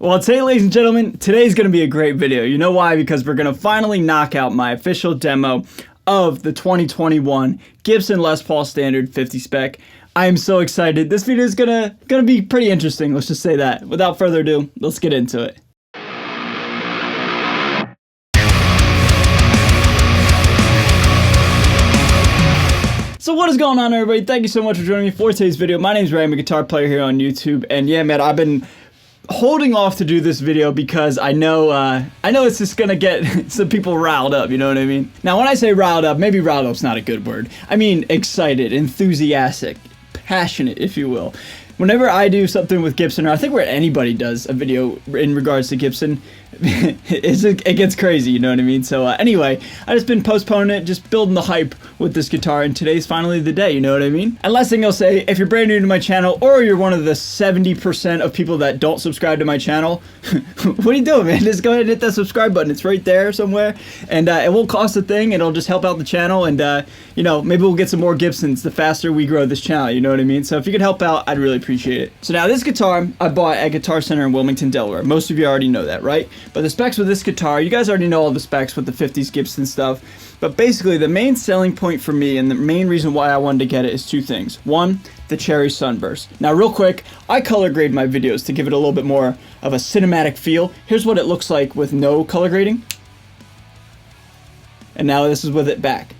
Well, today, ladies and gentlemen, today's going to be a great video. You know why? Because we're going to finally knock out my official demo of the 2021 Gibson Les Paul Standard 50 Spec. I am so excited. This video is gonna be pretty interesting. Let's just say that. Without further ado, let's get into it. So what is going on, everybody? Thank you so much for joining me for today's video. My name is Ray. I'm a guitar player here on YouTube, and yeah, man, I've been holding off to do this video because I know it's just gonna get some people riled up, you know what I mean? Now, when I say riled up, maybe riled up's not a good word. I mean excited, enthusiastic, passionate, if you will. Whenever I do something with Gibson, or I think where anybody does a video in regards to Gibson, it gets crazy, you know what I mean? So anyway, I just been postponing it, just building the hype with this guitar, and today's finally the day, you know what I mean? And last thing I'll say, if you're brand new to my channel, or you're one of the 70% of people that don't subscribe to my channel, what are you doing, man? Just go ahead and hit that subscribe button. It's right there somewhere, and it won't cost a thing. It'll just help out the channel, and you know, maybe we'll get some more Gibsons the faster we grow this channel, you know what I mean? So if you could help out, I'd really appreciate it. So now this guitar, I bought at Guitar Center in Wilmington, Delaware. Most of you already know that, right? But the specs with this guitar, you guys already know all the specs with the 50s Gibson stuff. But basically, the main selling point for me and the main reason why I wanted to get it is two things. One, the cherry sunburst. Now, real quick, I color grade my videos to give it a little bit more of a cinematic feel. Here's what it looks like with no color grading. And now this is with it back.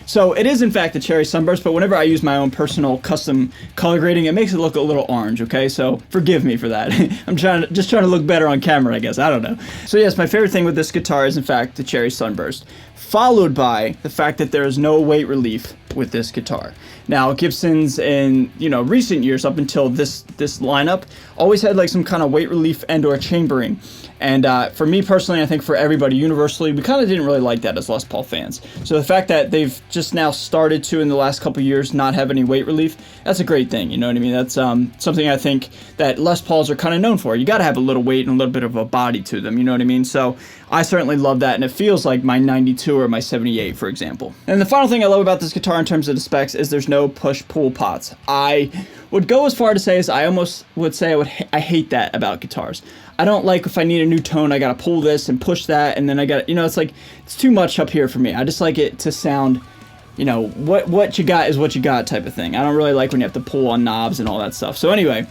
So it is in fact a cherry sunburst, but whenever I use my own personal custom color grading, it makes it look a little orange, okay? So forgive me for that. I'm just trying to look better on camera, I guess. I don't know. So yes, my favorite thing with this guitar is in fact the cherry sunburst, followed by the fact that there is no weight relief with this guitar. Now, Gibsons in, you know, recent years up until this lineup always had like some kind of weight relief and or chambering. And for me personally, I think for everybody universally, we kind of didn't really like that as Les Paul fans. So the fact that they've just now started to, in the last couple years, not have any weight relief, that's a great thing, you know what I mean? That's something I think that Les Pauls are kind of known for. You got to have a little weight and a little bit of a body to them, you know what I mean? So I certainly love that, and it feels like my 92 or my 78, for example. And the final thing I love about this guitar in terms of the specs is there's no push-pull pots. I would go as far to say as I almost would say I hate that about guitars. I don't like if I need a new tone, I gotta pull this and push that, and then I gotta, you know, it's like, it's too much up here for me. I just like it to sound, you know, what you got is what you got type of thing. I don't really like when you have to pull on knobs and all that stuff. So anyway,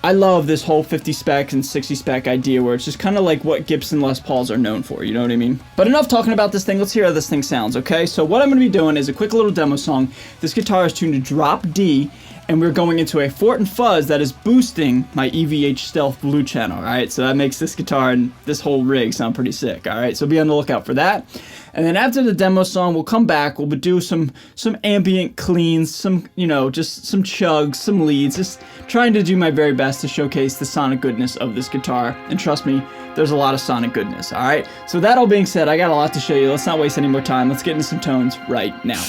I love this whole 50 spec and 60 spec idea where it's just kind of like what Gibson Les Pauls are known for, you know what I mean? But enough talking about this thing, let's hear how this thing sounds, okay? So what I'm going to be doing is a quick little demo song. This guitar is tuned to drop D, and we're going into a Fort and Fuzz that is boosting my EVH Stealth Blue channel, alright? So that makes this guitar and this whole rig sound pretty sick, alright? So be on the lookout for that. And then after the demo song, we'll come back, we'll do some ambient cleans, some, you know, just some chugs, some leads, just trying to do my very best to showcase the sonic goodness of this guitar. And trust me, there's a lot of sonic goodness, alright? So that all being said, I got a lot to show you. Let's not waste any more time. Let's get into some tones right now.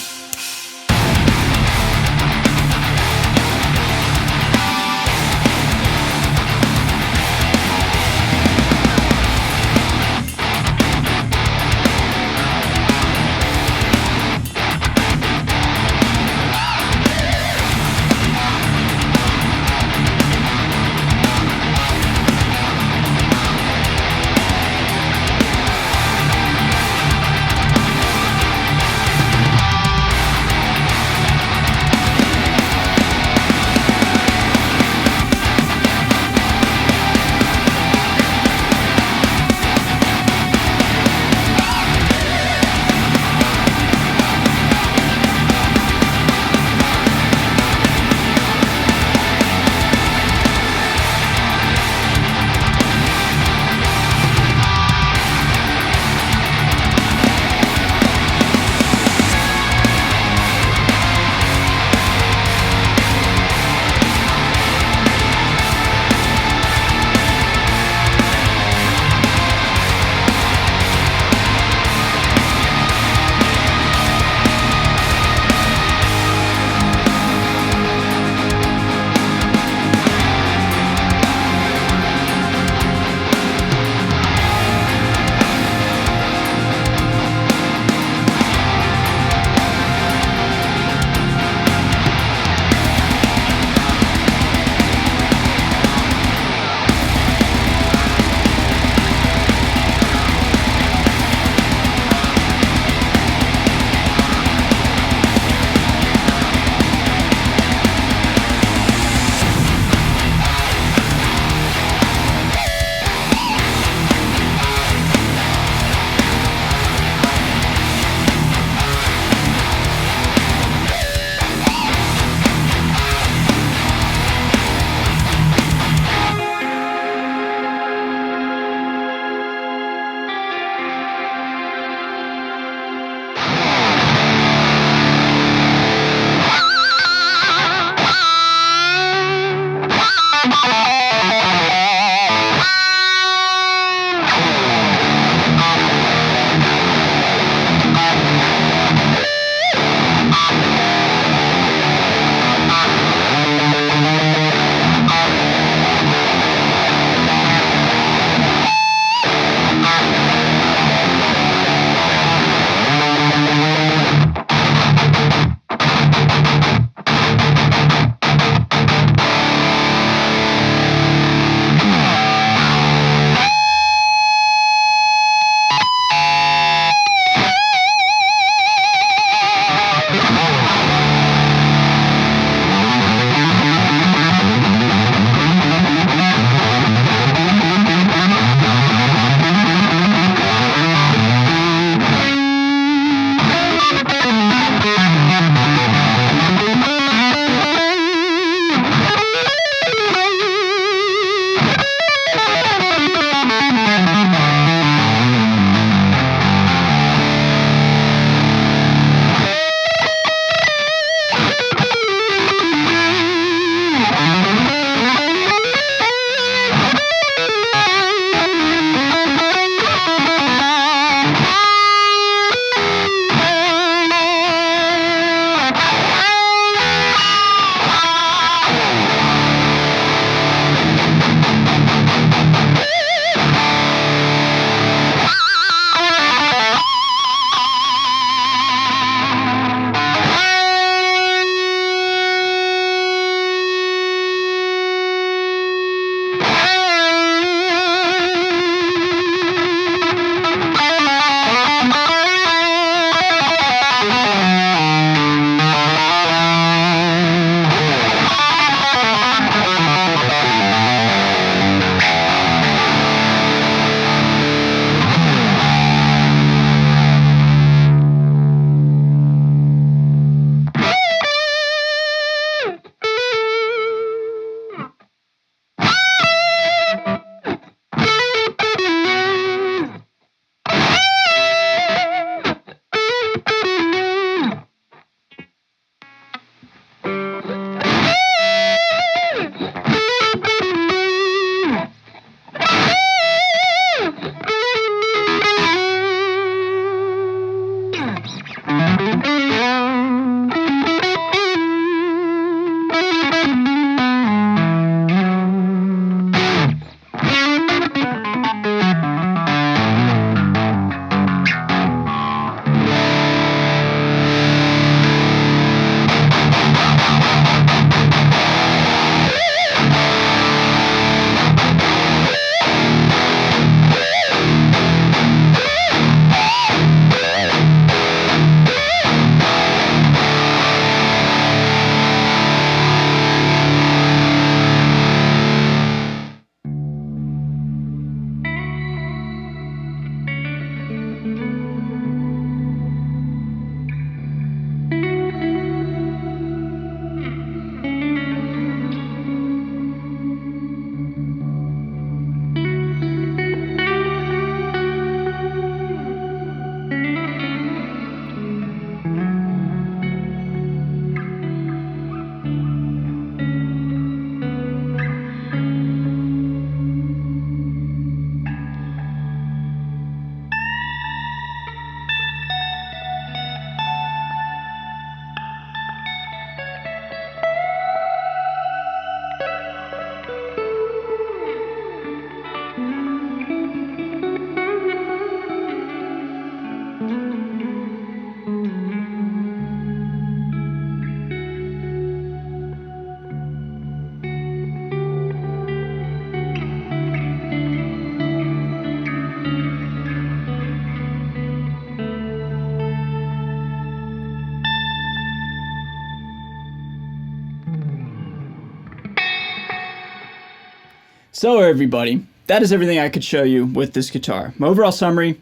So everybody, that is everything I could show you with this guitar. My overall summary,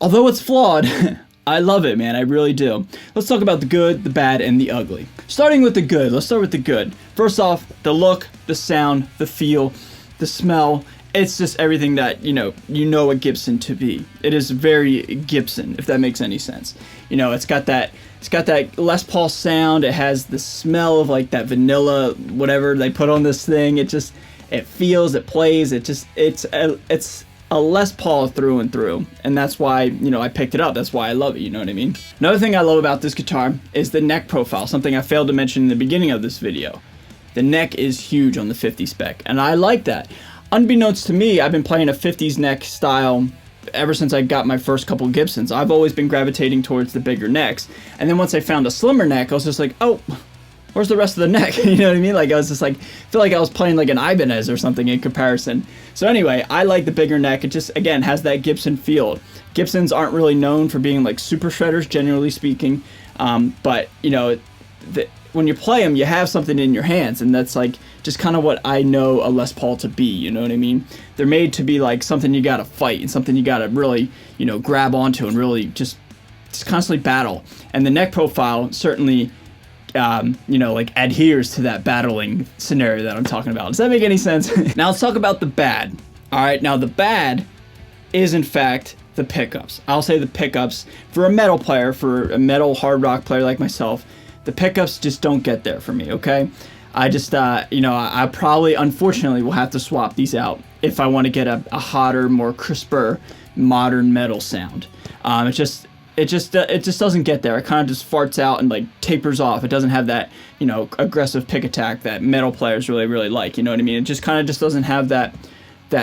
although it's flawed, I love it, man. I really do. Let's talk about the good, the bad, and the ugly. Starting with the good. Let's start with the good. First off, the look, the sound, the feel, the smell. It's just everything that, you know a Gibson to be. It is very Gibson, if that makes any sense. It's got that Les Paul sound. It has the smell of like that vanilla, whatever they put on this thing. It feels, it plays, it's a Les Paul through and through. And that's why, I picked it up. That's why I love it, you know what I mean? Another thing I love about this guitar is the neck profile, something I failed to mention in the beginning of this video. The neck is huge on the 50 spec, and I like that. Unbeknownst to me, I've been playing a 50s neck style ever since I got my first couple Gibsons. I've always been gravitating towards the bigger necks. And then once I found a slimmer neck, I was just like, oh, where's the rest of the neck? You know what I mean? Like, I was just like, feel like I was playing like an Ibanez or something in comparison. So anyway, I like the bigger neck. It just, again, has that Gibson feel. Gibsons aren't really known for being like super shredders, generally speaking. But, when you play them, you have something in your hands, and that's like just kind of what I know a Les Paul to be, you know what I mean? They're made to be like something you gotta fight and something you gotta really, grab onto and really just constantly battle. And the neck profile certainly, like adheres to that battling scenario that I'm talking about. Does that make any sense? Now let's talk about the bad. All right, now the bad is in fact the pickups. I'll say the pickups for a metal player, for a metal hard rock player like myself. The pickups just don't get there for me, okay? I just, I probably, unfortunately, will have to swap these out if I want to get a hotter, more crisper, modern metal sound. It just doesn't get there. It kind of just farts out and like tapers off. It doesn't have that, aggressive pick attack that metal players really, really like. You know what I mean? It just kind of just doesn't have that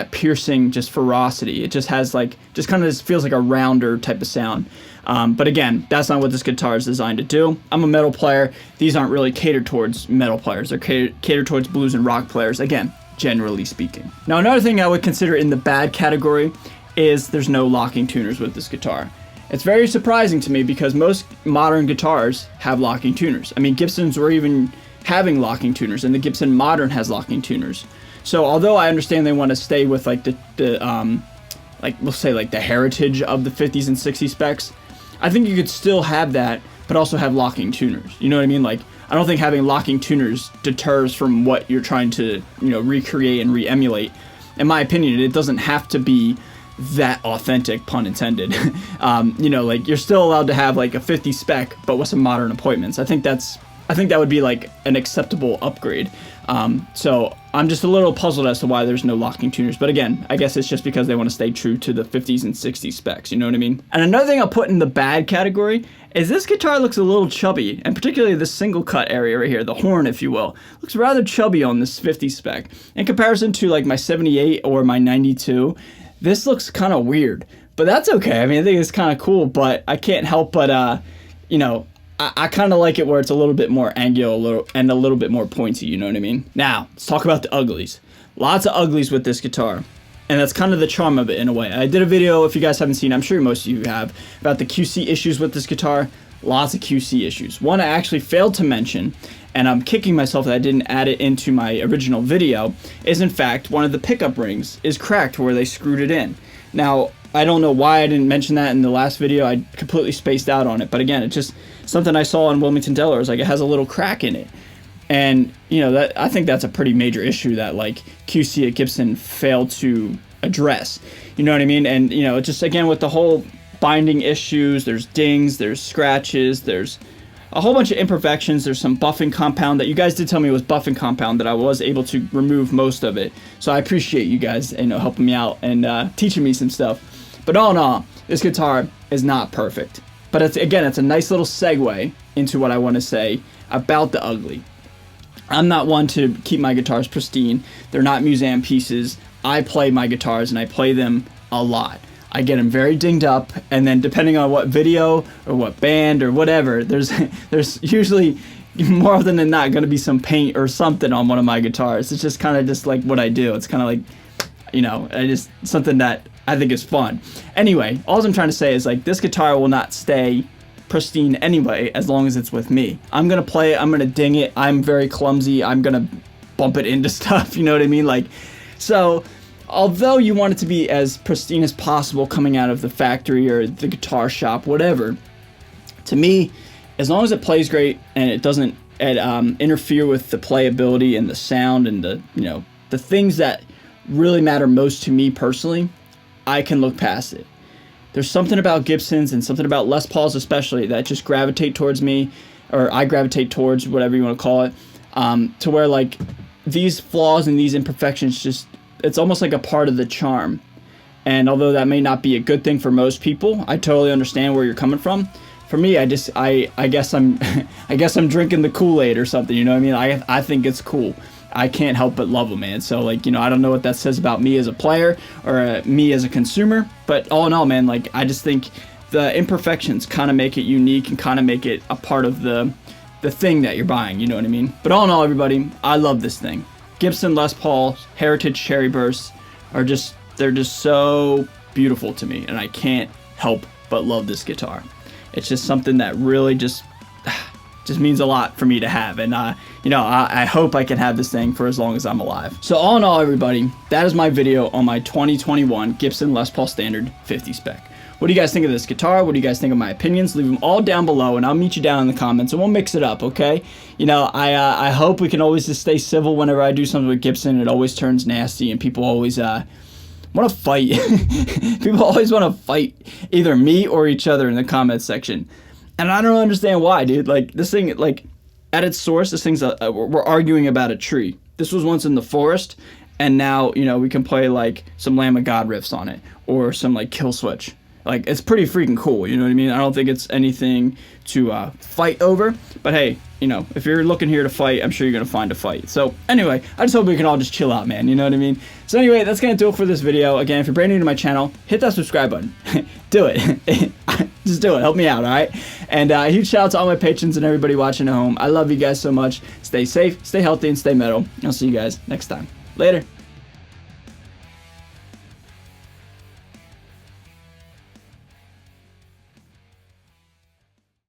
piercing, just ferocity. It just has like, just kind of just feels like a rounder type of sound. But again, that's not what this guitar is designed to do. I'm a metal player. These aren't really catered towards metal players. They're catered towards blues and rock players, again, generally speaking. Now, another thing I would consider in the bad category is there's no locking tuners with this guitar. It's very surprising to me because most modern guitars have locking tuners. I mean, Gibsons were even having locking tuners, and the Gibson Modern has locking tuners. So although I understand they want to stay with like we'll say like the heritage of the 50s and 60s specs, I think you could still have that, but also have locking tuners. You know what I mean? Like, I don't think having locking tuners deters from what you're trying to, recreate and re-emulate. In my opinion, it doesn't have to be that authentic, pun intended. Like, you're still allowed to have like a 50 spec, but with some modern appointments. I think that would be like an acceptable upgrade. So I'm just a little puzzled as to why there's no locking tuners. But again, I guess it's just because they want to stay true to the 50s and 60s specs, you know what I mean? And another thing I'll put in the bad category is this guitar looks a little chubby, and particularly the single cut area right here, the horn, if you will, looks rather chubby on this 50 spec. In comparison to like my 78 or my 92, this looks kind of weird. But that's okay. I mean, I think it's kind of cool, but I can't help but, I kind of like it where it's a little bit more angular and a little bit more pointy, you know what I mean? Now, let's talk about the uglies. Lots of uglies with this guitar, and that's kind of the charm of it in a way. I did a video, if you guys haven't seen, I'm sure most of you have, about the QC issues with this guitar. Lots of QC issues. One I actually failed to mention, and I'm kicking myself that I didn't add it into my original video, is in fact one of the pickup rings is cracked where they screwed it in. Now, I don't know why I didn't mention that in the last video. I completely spaced out on it. But again, it's just something I saw in Wilmington, Delaware. It's like it has a little crack in it. And, that I think that's a pretty major issue that like QC at Gibson failed to address. You know what I mean? And, just again with the whole binding issues, there's dings, there's scratches, there's a whole bunch of imperfections. There's some buffing compound that you guys did tell me was buffing compound that I was able to remove most of it. So I appreciate you guys, helping me out and teaching me some stuff. But all in all, this guitar is not perfect. But it's a nice little segue into what I want to say about the ugly. I'm not one to keep my guitars pristine. They're not museum pieces. I play my guitars, and I play them a lot. I get them very dinged up, and then depending on what video or what band or whatever, there's usually more often than not going to be some paint or something on one of my guitars. It's just kind of just like what I do. It's kind of like, something that I think is fun. Anyway, all I'm trying to say is like this guitar will not stay pristine anyway as long as it's with me. I'm going to play it. I'm going to ding it. I'm very clumsy. I'm going to bump it into stuff, you know what I mean? Like, so although you want it to be as pristine as possible coming out of the factory or the guitar shop, whatever, to me, as long as it plays great and it doesn't interfere with the playability and the sound and the, you know, the things that really matter most to me personally, I can look past it. There's something about Gibsons and something about Les Pauls especially that just gravitate towards me, or I gravitate towards, whatever you want to call it, to where like these flaws and these imperfections just, it's almost like a part of the charm. And although that may not be a good thing for most people, I totally understand where you're coming from. For me, I guess I'm I guess I'm drinking the Kool-Aid or something, you know what I mean? I think it's cool. I can't help but love them, man. So, like, you know, I don't know what that says about me as a player or me as a consumer, but all in all, man, like, I just think the imperfections kind of make it unique and kind of make it a part of the thing that you're buying, you know what I mean? But all in all, everybody, I love this thing. Gibson Les Paul Heritage Cherry Bursts are just, they're just so beautiful to me, and I can't help but love this guitar. It's just something that really just means a lot for me to have, and you know, I hope I can have this thing for as long as I'm alive. So all in all, everybody, that is my video on my 2021 Gibson Les Paul Standard 50 spec. What do you guys think of this guitar? What do you guys think of my opinions? Leave them all down below, and I'll meet you down in the comments, and we'll mix it up, okay? You know, I hope we can always just stay civil whenever I do something with Gibson. It always turns nasty, and people always want to fight. People always want to fight either me or each other in the comments section. And I don't understand why, dude. Like, this thing, like, at its source, this thing's we're arguing about a tree. This was once in the forest, and now, you know, we can play, like, some Lamb of God riffs on it, or some, like, Kill Switch. Like, it's pretty freaking cool, you know what I mean? I don't think it's anything to fight over, but hey, you know, if you're looking here to fight, I'm sure you're going to find a fight. So, anyway, I just hope we can all just chill out, man, you know what I mean? So anyway, that's going to do it for this video. Again, if you're brand new to my channel, hit that subscribe button. Do it. Just do it. Help me out, alright? And huge shout out to all my patrons and everybody watching at home. I love you guys so much. Stay safe, stay healthy, and stay metal. I'll see you guys next time. Later.